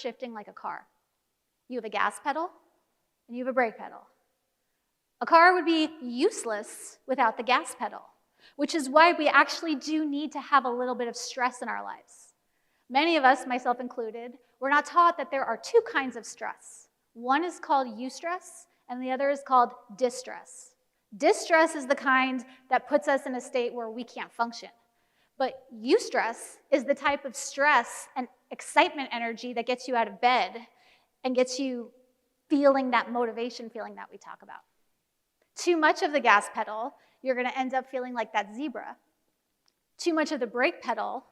shifting like a car. You have a gas pedal, and you have a brake pedal. A car would be useless without the gas pedal, which is why we actually do need to have a little bit of stress in our lives. Many of us, myself included, we're not taught that there are two kinds of stress. One is called eustress, and the other is called distress. Distress is the kind that puts us in a state where we can't function. But eustress is the type of stress and excitement energy that gets you out of bed and gets you feeling that motivation feeling that we talk about. Too much of the gas pedal, you're going to end up feeling like that zebra. Too much of the brake pedal,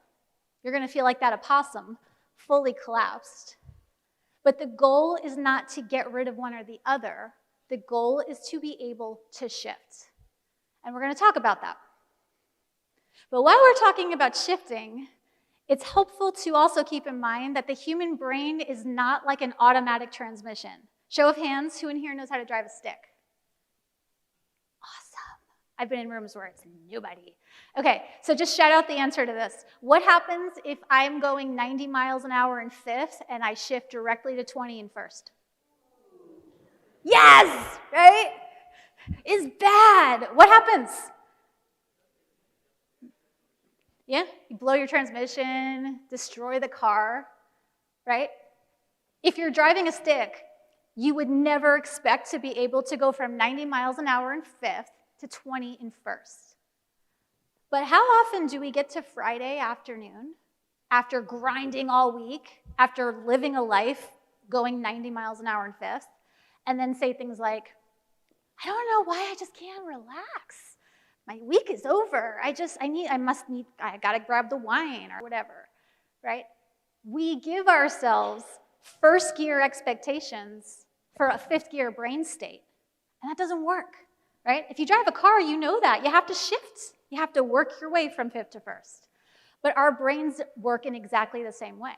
you're going to feel like that opossum, fully collapsed. But the goal is not to get rid of one or the other. The goal is to be able to shift. And we're going to talk about that. But while we're talking about shifting, it's helpful to also keep in mind that the human brain is not like an automatic transmission. Show of hands, who in here knows how to drive a stick? Awesome. I've been in rooms where it's nobody. Okay, so just shout out the answer to this. What happens if I'm going 90 miles an hour in fifth and I shift directly to 20 in first? Yes, right? It's bad. What happens? Yeah, you blow your transmission, destroy the car, right? If you're driving a stick, you would never expect to be able to go from 90 miles an hour in fifth to 20 in first. But how often do we get to Friday afternoon, after grinding all week, after living a life going 90 miles an hour in fifth, and then say things like, I don't know why I just can't relax. My week is over. I gotta grab the wine or whatever, right? We give ourselves first gear expectations for a fifth gear brain state, and that doesn't work, right? If you drive a car, you know that. You have to shift. You have to work your way from fifth to first. But our brains work in exactly the same way.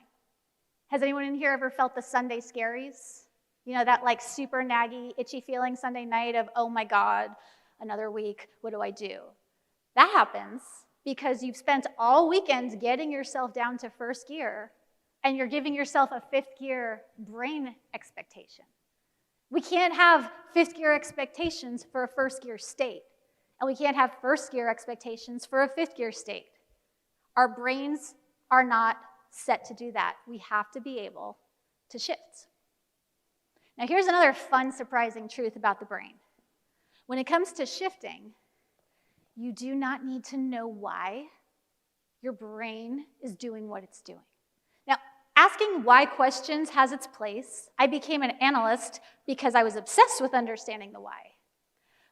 Has anyone in here ever felt the Sunday scaries? You know, that like super naggy, itchy feeling Sunday night of, oh my God, another week, what do I do? That happens because you've spent all weekend getting yourself down to first gear, and you're giving yourself a fifth gear brain expectation. We can't have fifth gear expectations for a first gear state, and we can't have first gear expectations for a fifth gear state. Our brains are not set to do that. We have to be able to shift. Now here's another fun, surprising truth about the brain. When it comes to shifting, you do not need to know why your brain is doing what it's doing. Now, asking why questions has its place. I became an analyst because I was obsessed with understanding the why.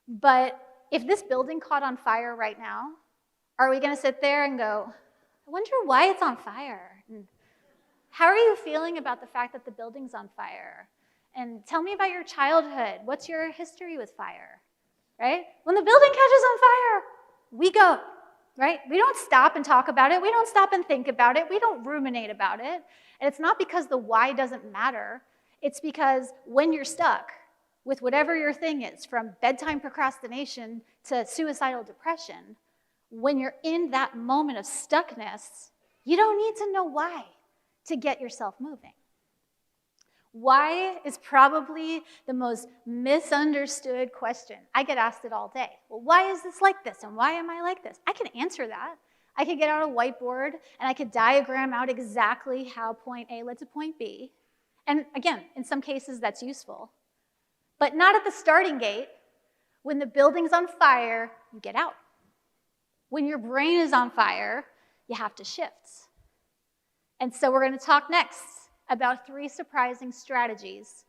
But if this building caught on fire right now, are we going to sit there and go, I wonder why it's on fire? And how are you feeling about the fact that the building's on fire? And tell me about your childhood. What's your history with fire? Right? When the building catches on fire, we go, right? We don't stop and talk about it. We don't stop and think about it. We don't ruminate about it. And it's not because the why doesn't matter. It's because when you're stuck with whatever your thing is, from bedtime procrastination to suicidal depression, when you're in that moment of stuckness, you don't need to know why to get yourself moving. Why is probably the most misunderstood question. I get asked it all day. Well, why is this like this, and why am I like this? I can answer that. I could get out a whiteboard, and I could diagram out exactly how point A led to point B. And again, in some cases, that's useful. But not at the starting gate. When the building's on fire, you get out. When your brain is on fire, you have to shift. And so we're going to talk next about 3 surprising strategies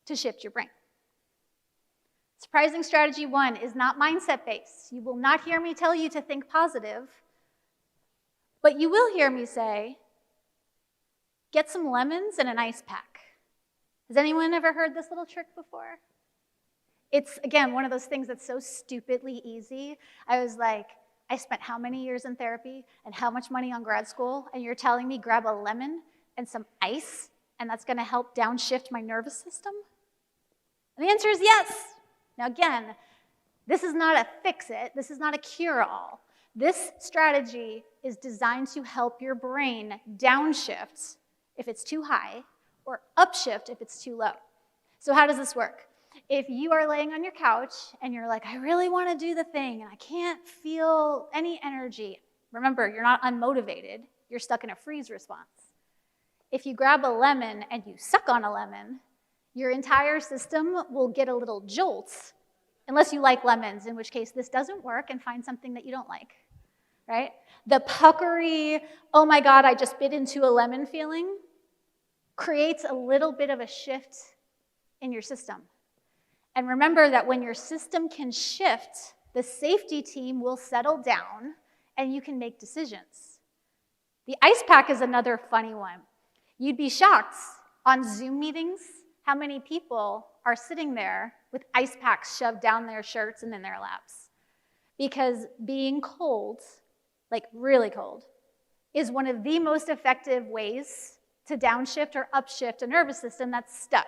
to shift your brain. Surprising strategy 1 is not mindset-based. You will not hear me tell you to think positive, but you will hear me say, get some lemons and an ice pack. Has anyone ever heard this little trick before? It's, again, one of those things that's so stupidly easy. I was like, I spent how many years in therapy and how much money on grad school, and you're telling me grab a lemon and some ice, and that's going to help downshift my nervous system? And the answer is yes. Now again, this is not a fix-it. This is not a cure-all. This strategy is designed to help your brain downshift if it's too high, or upshift if it's too low. So how does this work? If you are laying on your couch and you're like, I really want to do the thing and I can't feel any energy, remember, you're not unmotivated, you're stuck in a freeze response. If you grab a lemon and you suck on a lemon, your entire system will get a little jolt, unless you like lemons, in which case this doesn't work, and find something that you don't like, right? The puckery, oh my God, I just bit into a lemon feeling creates a little bit of a shift in your system. And remember that when your system can shift, the safety team will settle down and you can make decisions. The ice pack is another funny one. You'd be shocked on Zoom meetings how many people are sitting there with ice packs shoved down their shirts and in their laps. Because being cold, like really cold, is one of the most effective ways to downshift or upshift a nervous system that's stuck.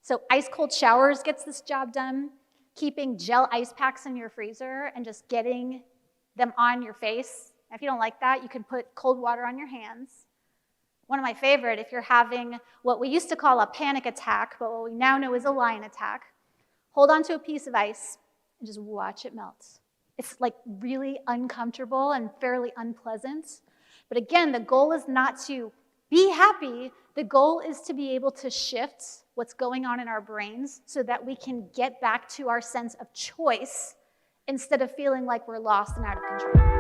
So ice cold showers gets this job done. Keeping gel ice packs in your freezer and just getting them on your face. If you don't like that, you can put cold water on your hands. One of my favorite, if you're having what we used to call a panic attack, but what we now know is a lion attack, hold onto a piece of ice and just watch it melt. It's like really uncomfortable and fairly unpleasant. But again, the goal is not to be happy. The goal is to be able to shift what's going on in our brains so that we can get back to our sense of choice instead of feeling like we're lost and out of control.